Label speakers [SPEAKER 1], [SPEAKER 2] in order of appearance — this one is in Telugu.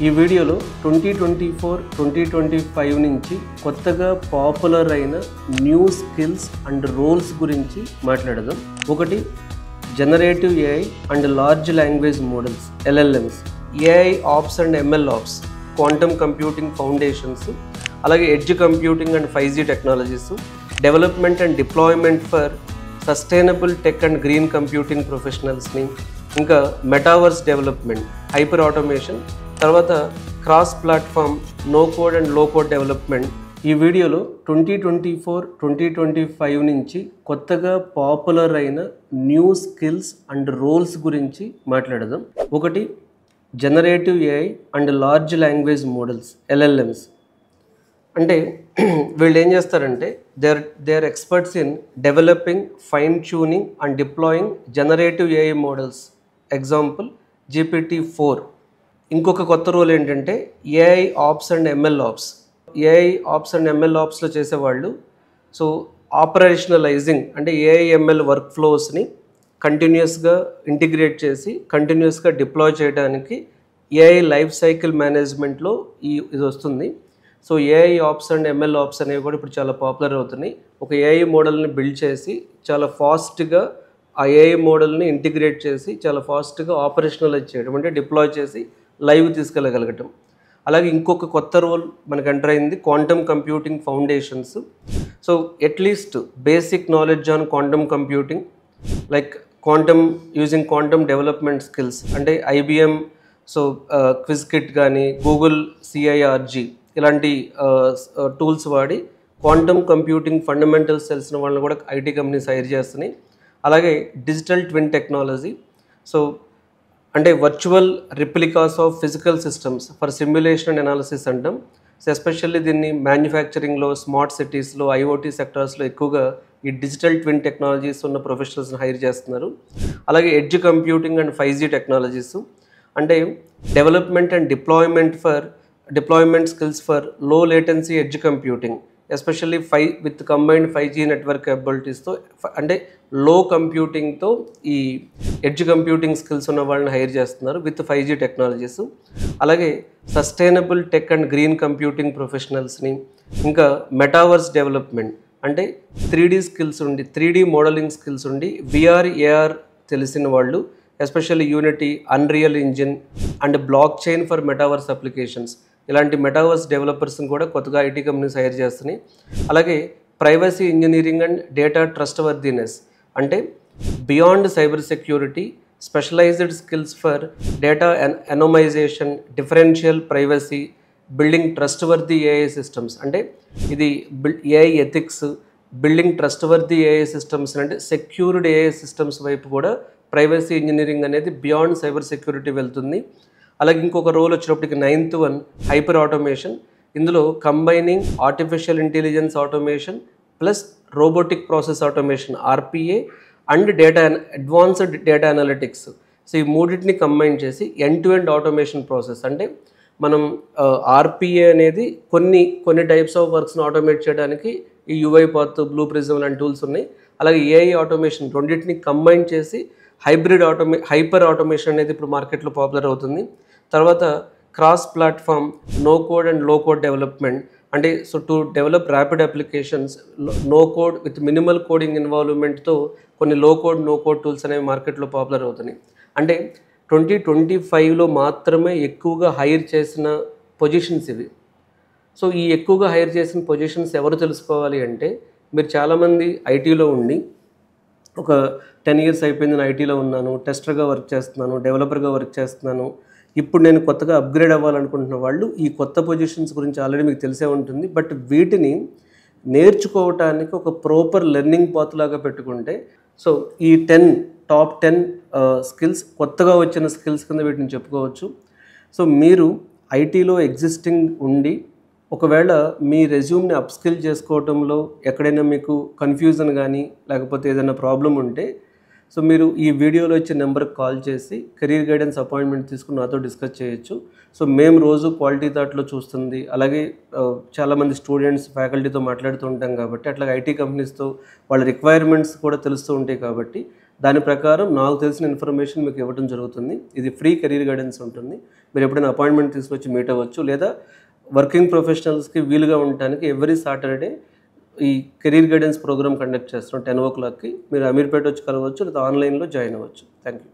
[SPEAKER 1] ఈ వీడియోలో 2024-2025 నుంచి కొత్తగా పాపులర్ అయిన న్యూ స్కిల్స్ అండ్ రోల్స్ గురించి మాట్లాడదాం. ఒకటి generative AI and large language models LLMs, AI ops and ML ops, quantum computing foundations, అలాగే edge computing and 5G technologies, development and deployment for sustainable tech and green computing ప్రొఫెషనల్స్ని, ఇంకా మెటావర్స్ డెవలప్మెంట్, హైపర్ ఆటోమేషన్, తర్వాత cross platform no code and low code development. ఈ వీడియోలో 2024-2025 నుంచి కొత్తగా పాపులర్ అయిన న్యూ స్కిల్స్ అండ్ రోల్స్ గురించి మాట్లాడదాం. ఒకటి generative AI and large language models LLMs. అంటే వీళ్ళు ఏం చేస్తారంటే they are experts in developing, fine tuning and deploying generative AI models. Example GPT-4. ఇంకొక కొత్త రోల్ ఏంటంటే AI ops and ML ops. AI ops and ML ఆప్స్లో చేసేవాళ్ళు ఆపరేషనలైజింగ్ అంటే ఏఐ ML వర్క్ ఫ్లోస్ని కంటిన్యూస్గా ఇంటిగ్రేట్ చేసి కంటిన్యూస్గా డిప్లాయ్ చేయడానికి ఏఐ లైఫ్ సైకిల్ మేనేజ్మెంట్లో ఇది వస్తుంది. AI ops and ML ops అనేవి కూడా ఇప్పుడు చాలా పాపులర్ అవుతున్నాయి. ఒక ఏఐ మోడల్ని బిల్డ్ చేసి చాలా ఫాస్ట్గా ఆ ఏఐ మోడల్ని ఇంటిగ్రేట్ చేసి చాలా ఫాస్ట్గా ఆపరేషనలైజ్ చేయడం, అంటే డిప్లాయ్ చేసి లైవ్ తీసుకెళ్ళగలగటం. అలాగే ఇంకొక కొత్త రోల్ మనకు ఎంటర్ అయింది quantum computing foundations. At least basic knowledge on quantum computing, like quantum using quantum development skills, అంటే IBM క్విజ్ కిట్ కానీ గూగుల్ CIRG ఇలాంటి టూల్స్ వాడి క్వాంటమ్ కంప్యూటింగ్ ఫండమెంటల్స్ తెలిసిన వాళ్ళని కూడా IT కంపెనీస్ హైర్ చేస్తున్నాయి. అలాగే డిజిటల్ ట్విన్ టెక్నాలజీ, అంటే virtual replicas of physical systems for simulation and analysis అంటాం. ఎస్పెషల్లీ దీన్ని మ్యానుఫ్యాక్చరింగ్లో, స్మార్ట్ సిటీస్లో, IoT సెక్టార్స్లో ఎక్కువగా ఈ డిజిటల్ ట్విన్ టెక్నాలజీస్ ఉన్న ప్రొఫెషనల్స్ని హైర్ చేస్తున్నారు. అలాగే edge computing and 5G technologies, అంటే development and deployment skills for low latency edge computing, especially with combined 5G network కేపబిలిటీస్తో, అంటే లో కంప్యూటింగ్తో ఈ ఎడ్జ్ కంప్యూటింగ్ స్కిల్స్ ఉన్న వాళ్ళని హైర్ చేస్తున్నారు విత్ 5G టెక్నాలజీస్. అలాగే sustainable tech and green computing ప్రొఫెషనల్స్ని, ఇంకా మెటావర్స్ డెవలప్మెంట్, అంటే 3D స్కిల్స్ ఉండి 3D మోడలింగ్ స్కిల్స్ ఉండి VR AR తెలిసిన వాళ్ళు, especially Unity, Unreal Engine and blockchain for metaverse applications, ఇలాంటి మెటావర్స్ డెవలపర్స్ని కూడా కొత్తగా IT కంపెనీస్ హైర్ చేస్తున్నాయి. అలాగే privacy engineering and data trustworthiness, అంటే beyond cyber security, specialised skills for data anonymisation, differential privacy, building trustworthy AI systems, అంటే ఇది AI ethics, building trustworthy AI systems, అంటే సెక్యూర్డ్ AI సిస్టమ్స్ వైపు కూడా ప్రైవసీ ఇంజనీరింగ్ అనేది బియాండ్ సైబర్ సెక్యూరిటీ వెళ్తుంది. అలాగే ఇంకొక రోల్ వచ్చినప్పటికి 9th వన్ హైపర్ ఆటోమేషన్. ఇందులో combining artificial intelligence automation plus robotic process automation RPA and advanced data analytics. ఈ మూడింటిని కంబైన్ చేసి end to end automation process, అంటే మనం RPA అనేది కొన్ని టైప్స్ ఆఫ్ వర్క్స్ని ఆటోమేట్ చేయడానికి ఈ UiPath, Blue Prism లాంటి టూల్స్ ఉన్నాయి. అలాగే AI ఆటోమేషన్ రెండింటిని కంబైన్ చేసి హైపర్ ఆటోమేషన్ అనేది ఇప్పుడు మార్కెట్లో పాపులర్ అవుతుంది. తర్వాత cross platform no code and low code development, అంటే to develop rapid applications no code with minimal coding ఇన్వాల్వ్మెంట్తో కొన్ని low code no code tools అనేవి మార్కెట్లో పాపులర్ అవుతున్నాయి. అంటే 2025లో మాత్రమే ఎక్కువగా హైర్ చేసిన పొజిషన్స్ ఇవి. ఈ ఎక్కువగా హైర్ చేసిన పొజిషన్స్ ఎవరు తెలుసుకోవాలి అంటే, మీరు చాలామంది ITలో ఉండి ఒక 10 years అయిపోయింది, నేను ITలో ఉన్నాను, టెస్టర్గా వర్క్ చేస్తున్నాను, డెవలపర్గా వర్క్ చేస్తున్నాను, ఇప్పుడు నేను కొత్తగా అప్గ్రేడ్ అవ్వాలనుకుంటున్న వాళ్ళు ఈ కొత్త పొజిషన్స్ గురించి ఆల్రెడీ మీకు తెలిసే ఉంటుంది. బట్ వీటిని నేర్చుకోవటానికి ఒక ప్రాపర్ లెర్నింగ్ పాత్ లాగా పెట్టుకుంటే ఈ టాప్ 10 స్కిల్స్ కొత్తగా వచ్చిన స్కిల్స్ కింద వీటిని చెప్పుకోవచ్చు. మీరు ITలో ఎగ్జిస్టింగ్ ఉండి ఒకవేళ మీ రెజ్యూమ్ని అప్స్కిల్ చేసుకోవటంలో ఎక్కడైనా మీకు కన్ఫ్యూజన్ కానీ లేకపోతే ఏదైనా ప్రాబ్లం ఉంటే మీరు ఈ వీడియోలో ఇచ్చే నెంబర్కి కాల్ చేసి కెరీర్ గైడెన్స్ అపాయింట్మెంట్ తీసుకుని నాతో డిస్కస్ చేయొచ్చు. మేము రోజు క్వాలిటీ థాట్లో చూస్తుంది, అలాగే చాలామంది స్టూడెంట్స్ ఫ్యాకల్టీతో మాట్లాడుతూ ఉంటాం కాబట్టి, అట్లాగే IT కంపెనీస్తో వాళ్ళ రిక్వైర్మెంట్స్ కూడా తెలుస్తూ ఉంటాయి కాబట్టి దాని ప్రకారం నాకు తెలిసిన ఇన్ఫర్మేషన్ మీకు ఇవ్వడం జరుగుతుంది. ఇది ఫ్రీ కెరీర్ గైడెన్స్ ఉంటుంది. మీరు ఎప్పుడైనా అపాయింట్మెంట్ తీసుకొచ్చి మీట్ అవ్వచ్చు, లేదా వర్కింగ్ ప్రొఫెషనల్స్కి వీలుగా ఉండటానికి ఎవ్రీ సాటర్డే ఈ కెరీర్ గైడెన్స్ ప్రోగ్రామ్ కండక్ట్ చేస్తున్నాం 10 o'clockకి. మీరు అమీర్పేట వచ్చి కలవచ్చు, లేదా ఆన్లైన్లో జాయిన్ అవ్వచ్చు. Thank you.